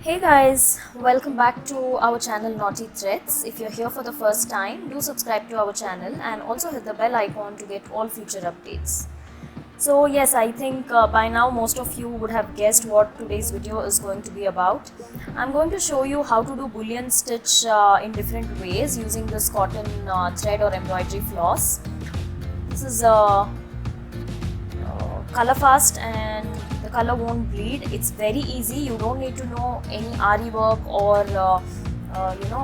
Hey guys, welcome back to our channel Naughty Threads. If you're here for the first time, do subscribe to our channel and also hit the bell icon to get all future updates. So yes, I think by now most of you would have guessed what today's video is going to be about. I'm going to show you how to do bullion stitch in different ways using this cotton thread or embroidery floss. This is color fast and the color won't bleed. It's very easy. You don't need to know any RE work or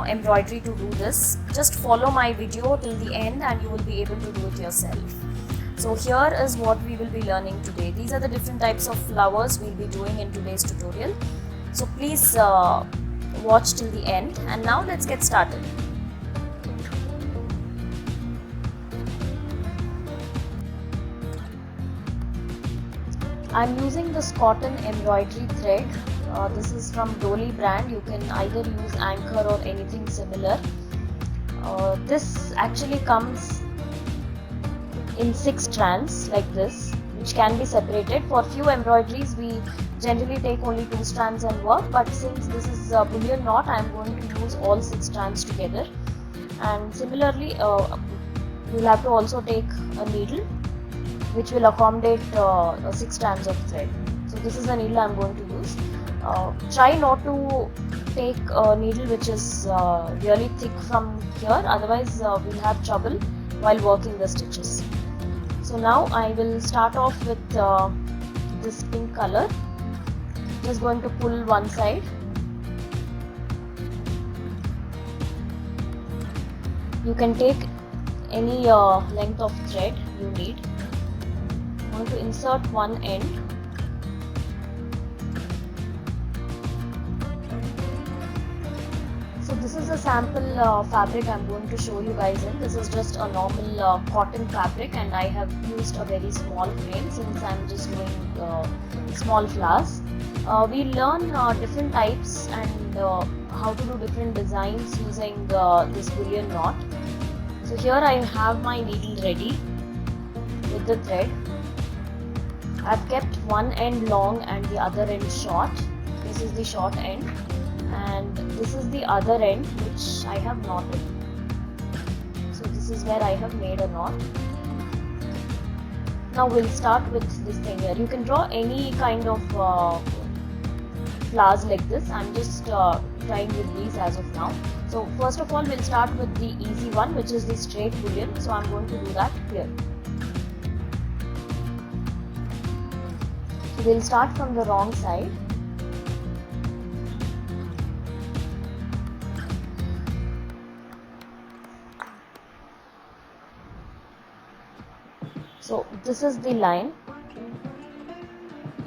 embroidery to do this. Just follow my video till the end and you will be able to do it yourself. So here is what we will be learning today. These are the different types of flowers we'll be doing in today's tutorial. So please watch till the end, and now let's get started. I'm using this cotton embroidery thread. This is from Dolly brand. You can either use Anchor or anything similar. This actually comes in 6 strands like this, which can be separated. For few embroideries we generally take only 2 strands and work, but since this is a bullion knot, I am going to use all 6 strands together. And similarly you'll have to also take a needle which will accommodate 6 strands of thread. So this is the needle I am going to use. Try not to take a needle which is really thick from here, otherwise we'll have trouble while working the stitches. So now I will start off with this pink color. Just going to pull one side. You can take any length of thread you need. I'm going to insert one end. So this is a sample fabric I'm going to show you guys in. This is just a normal cotton fabric, and I have used a very small frame since I'm just doing small flowers. We learn different types and how to do different designs using this bullion knot. So here I have my needle ready with the thread. I've kept one end long and the other end short. This is the short end, and this is the other end which I have knotted. So this is where I have made a knot. Now we'll start with this thing here. You can draw any kind of flowers like this. I'm just trying with these as of now. So first of all we'll start with the easy one, which is the straight bullion. So I'm going to do that here. So we'll start from the wrong side. So this is the line.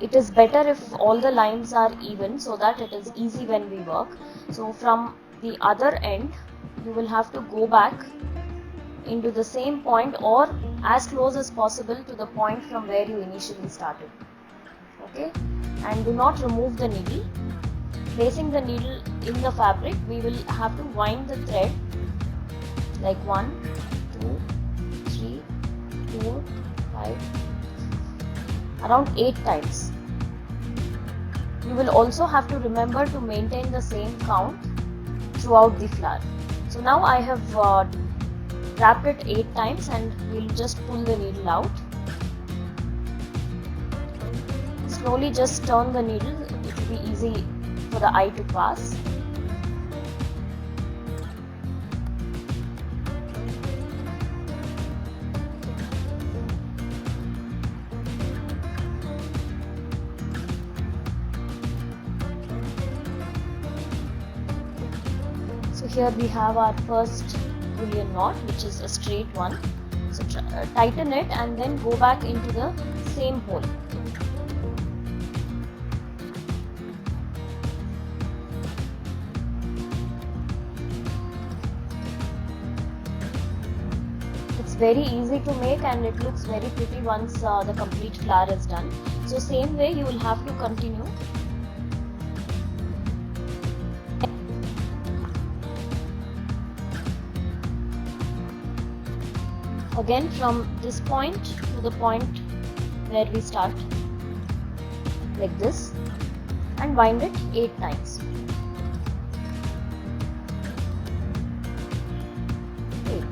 It is better if all the lines are even so that it is easy when we work. So from the other end you will have to go back into the same point or as close as possible to the point from where you initially started. Okay, and do not remove the needle. Placing the needle in the fabric, we will have to wind the thread like 1, 2, 3, 4, 5, around 8 times. You will also have to remember to maintain the same count throughout the flower. So now I have wrapped it 8 times, and we'll just pull the needle out. Slowly just turn the needle, it will be easy for the eye to pass. So here we have our first bullion knot, which is a straight one. So tighten it and then go back into the same hole. It's very easy to make and it looks very pretty once the complete flower is done. So same way you will have to continue. Again from this point to the point where we start, like this, and wind it 8 times. 8.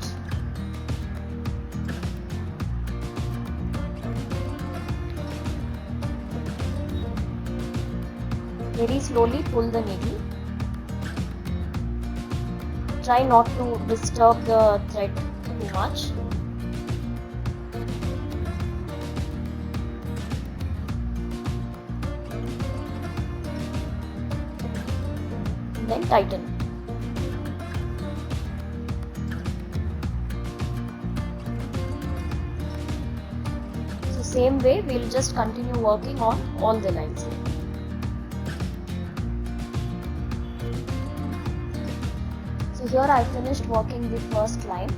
Very slowly pull the needle. Try not to disturb the thread too much. And then tighten. So same way we'll just continue working on all the lines. So here I finished working the first line.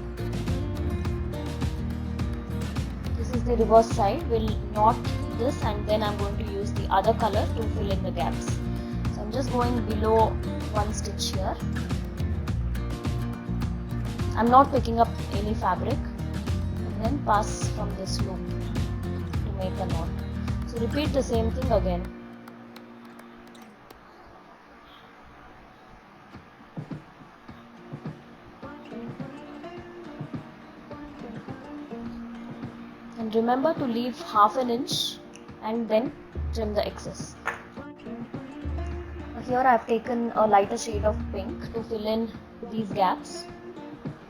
This is the reverse side. We'll knot this and then I'm going to use the other color to fill in the gaps. So I'm just going below one stitch here. I'm not picking up any fabric, and then pass from this loop to make a knot. So repeat the same thing again. And remember to leave half an inch and then trim the excess. Here I have taken a lighter shade of pink to fill in these gaps.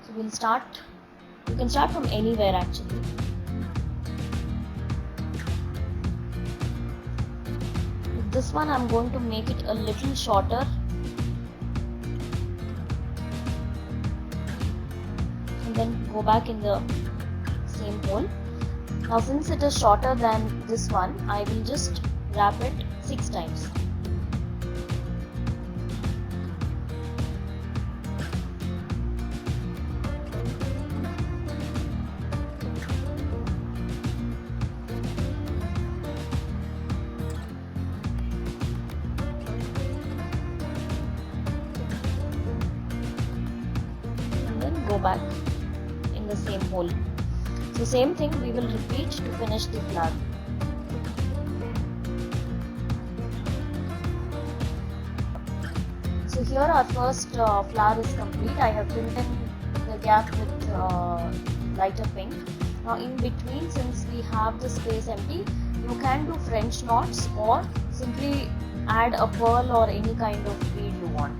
So we'll start, you can start from anywhere actually. With this one I'm going to make it a little shorter. And then go back in the same hole. Now since it is shorter than this one, I will just wrap it 6 times. And then go back in the same hole. So same thing we will repeat to finish the flower. So here our first flower is complete. I have filled in the gap with lighter pink. Now in between, since we have the space empty, you can do French knots or simply add a pearl or any kind of bead you want.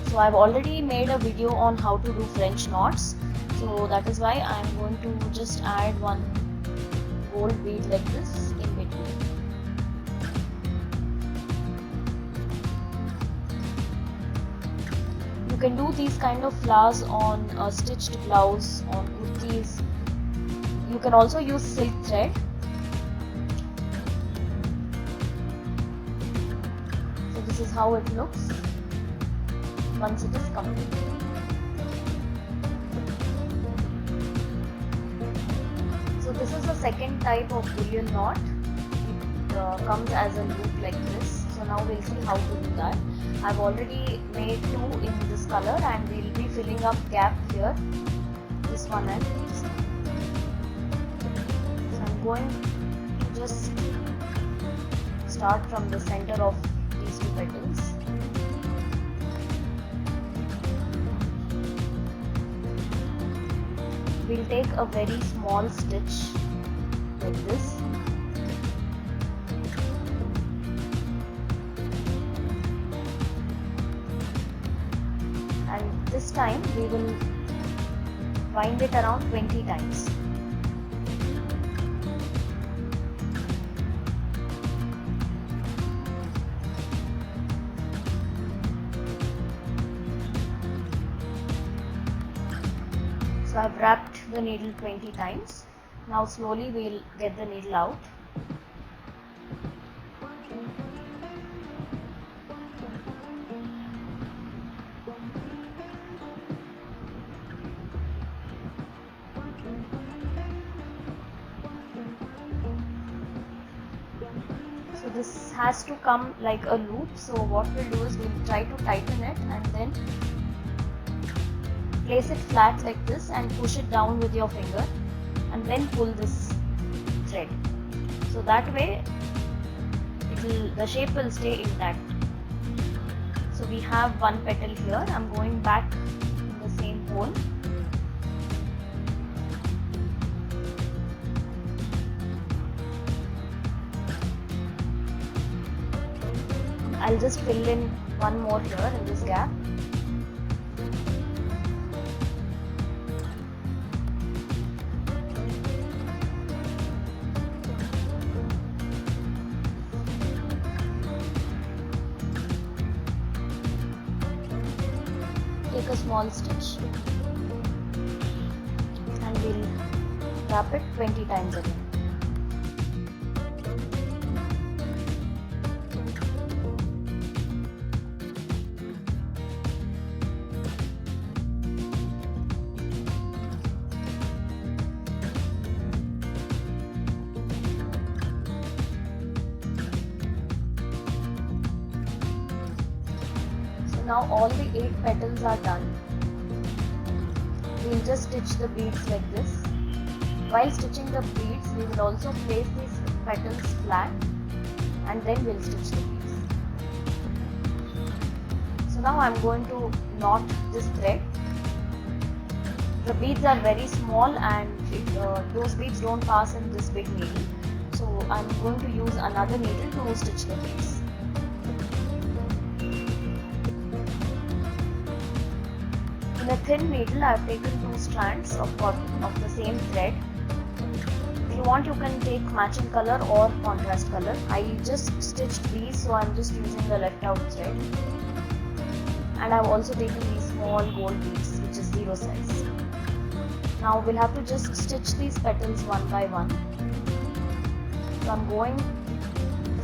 So I've already made a video on how to do French knots. So that is why I am going to just add one gold bead like this in between. You can do these kind of flowers on a stitched blouse, on kurtis. You can also use silk thread. So this is how it looks once it is complete. So this is the second type of bullion knot. It comes as a loop like this. So now we'll see how to do that. I've already made 2 in this color and we'll be filling up gap here. This one and this one. So I'm going to just start from the center of these 2 petals. We'll take a very small stitch like this. And this time we will wind it around 20 times. So I've wrapped the needle 20 times. Now slowly we'll get the needle out. So this has to come like a loop. So what we'll do is we'll try to tighten it and then place it flat like this and push it down with your finger and then pull this thread. So that way it the shape will stay intact. So we have one petal here. I'm going back in the same hole. I'll just fill in one more here in this gap. Take a small stitch and we'll wrap it 20 times again. Now all the 8 petals are done. We'll just stitch the beads like this. While stitching the beads, we will also place these petals flat and then we'll stitch the beads. So now I'm going to knot this thread. The beads are very small and those beads don't pass in this big needle. So I'm going to use another needle to stitch the beads. In a thin needle, I have taken 2 strands of the same thread. If you want, you can take matching color or contrast color. I just stitched these, so I am just using the left out thread. And I have also taken these small gold beads, which is 0 size. Now we'll have to just stitch these petals one by one.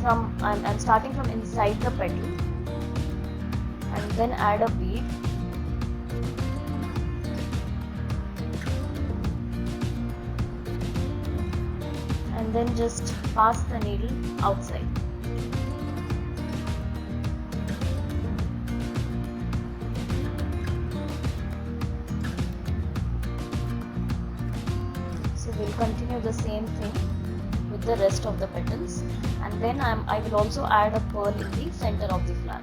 So I'm starting from inside the petal and then add a bead. And then just pass the needle outside. So we'll continue the same thing with the rest of the petals, and then I will also add a pearl in the center of the flower.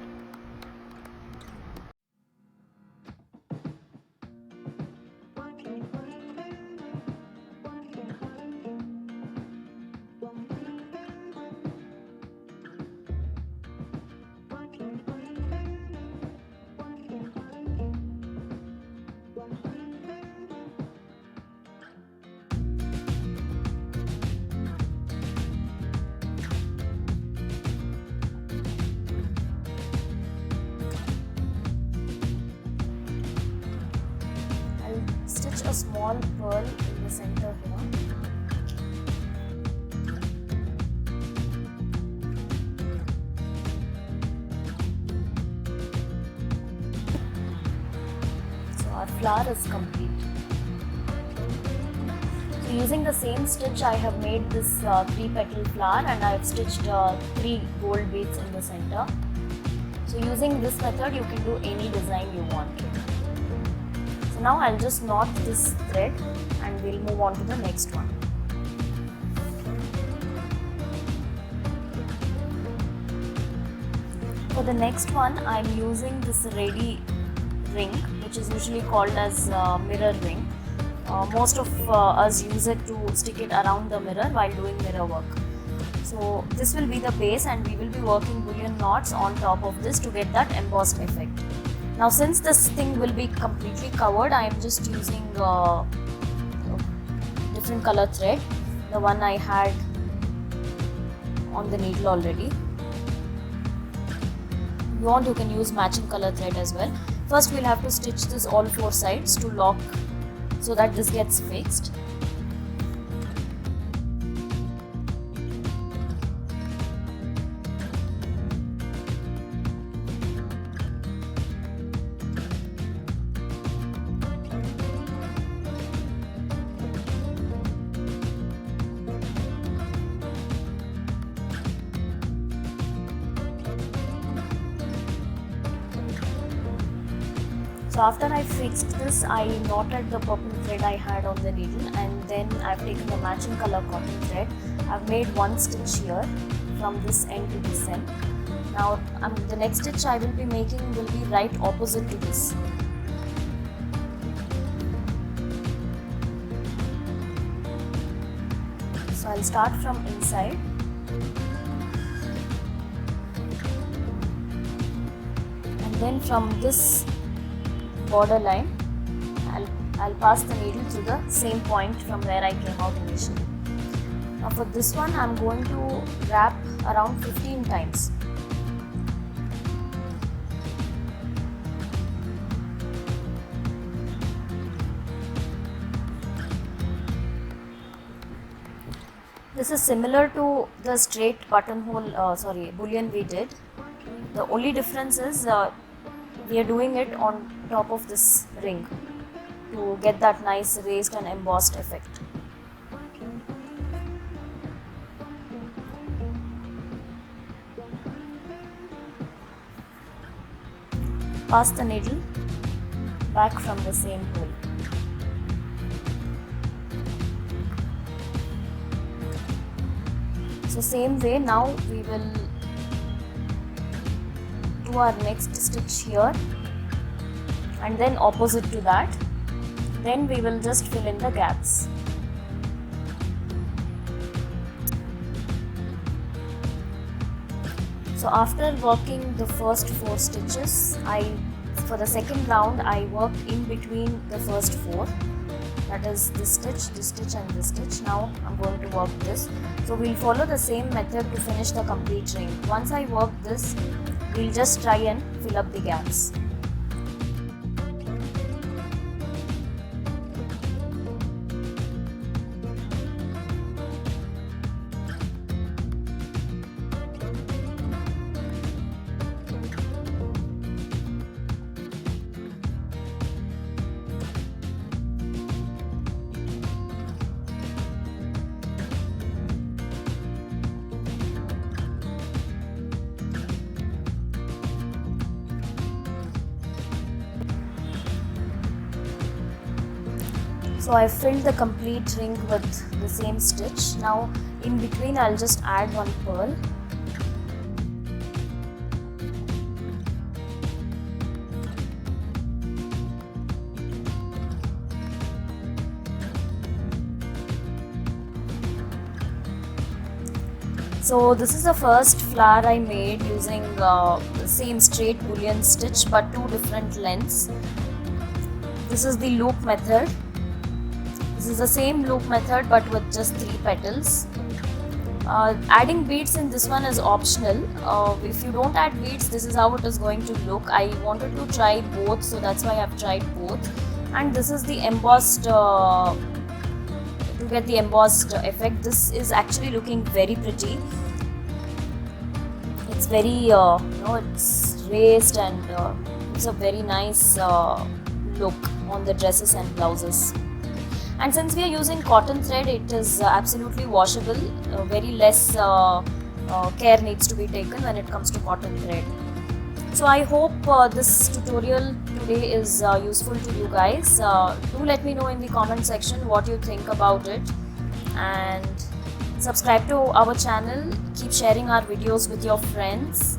Stitch a small pearl in the center here. So our flower is complete. So using the same stitch, I have made this 3-petal flower and I have stitched 3 gold beads in the center. So using this method, you can do any design you want. Now I'll just knot this thread and we'll move on to the next one. For the next one, I'm using this ready ring, which is usually called as mirror ring. Most of us use it to stick it around the mirror while doing mirror work. So this will be the base and we will be working bullion knots on top of this to get that embossed effect. Now since this thing will be completely covered, I am just using different color thread, the one I had on the needle already. If you want, you can use matching color thread as well. First we'll have to stitch this all 4 sides to lock so that this gets fixed. So after I fixed this, I knotted the purple thread I had on the needle and then I've taken the matching color cotton thread. I've made 1 stitch here from this end to this end. Now the next stitch I will be making will be right opposite to this. So I'll start from inside. And then from this border line, I'll pass the needle through the same point from where I came out initially. Now for this one, I'm going to wrap around 15 times. This is similar to the straight buttonhole, bullion we did. The only difference is we are doing it on top of this ring to get that nice raised and embossed effect. Pass the needle back from the same hole. So same way, now we will do our next stitch here, and then opposite to that, then we will just fill in the gaps. So after working the first 4 stitches, for the second round I worked in between the first 4. That is this stitch and this stitch. Now I'm going to work this. So we'll follow the same method to finish the complete ring. Once I work this, we'll just try and fill up the gaps. So I filled the complete ring with the same stitch. Now in between I'll just add one pearl. So this is the first flower I made using the same straight bullion stitch but 2 different lengths. This is the loop method. This is the same loop method but with just 3 petals. Adding beads in this one is optional. If you don't add beads, this is how it is going to look. I wanted to try both, so that's why I've tried both. And this is the embossed, to get the embossed effect. This is actually looking very pretty. It's very, it's raised and it's a very nice look on the dresses and blouses. And since we are using cotton thread, it is absolutely washable. Very less care needs to be taken when it comes to cotton thread. So I hope this tutorial today is useful to you guys. Do let me know in the comment section what you think about it, and subscribe to our channel. Keep sharing our videos with your friends.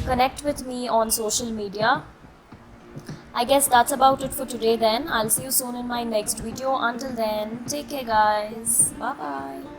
Connect with me on social media. I guess that's about it for today then. I'll see you soon in my next video. Until then, take care guys. Bye bye.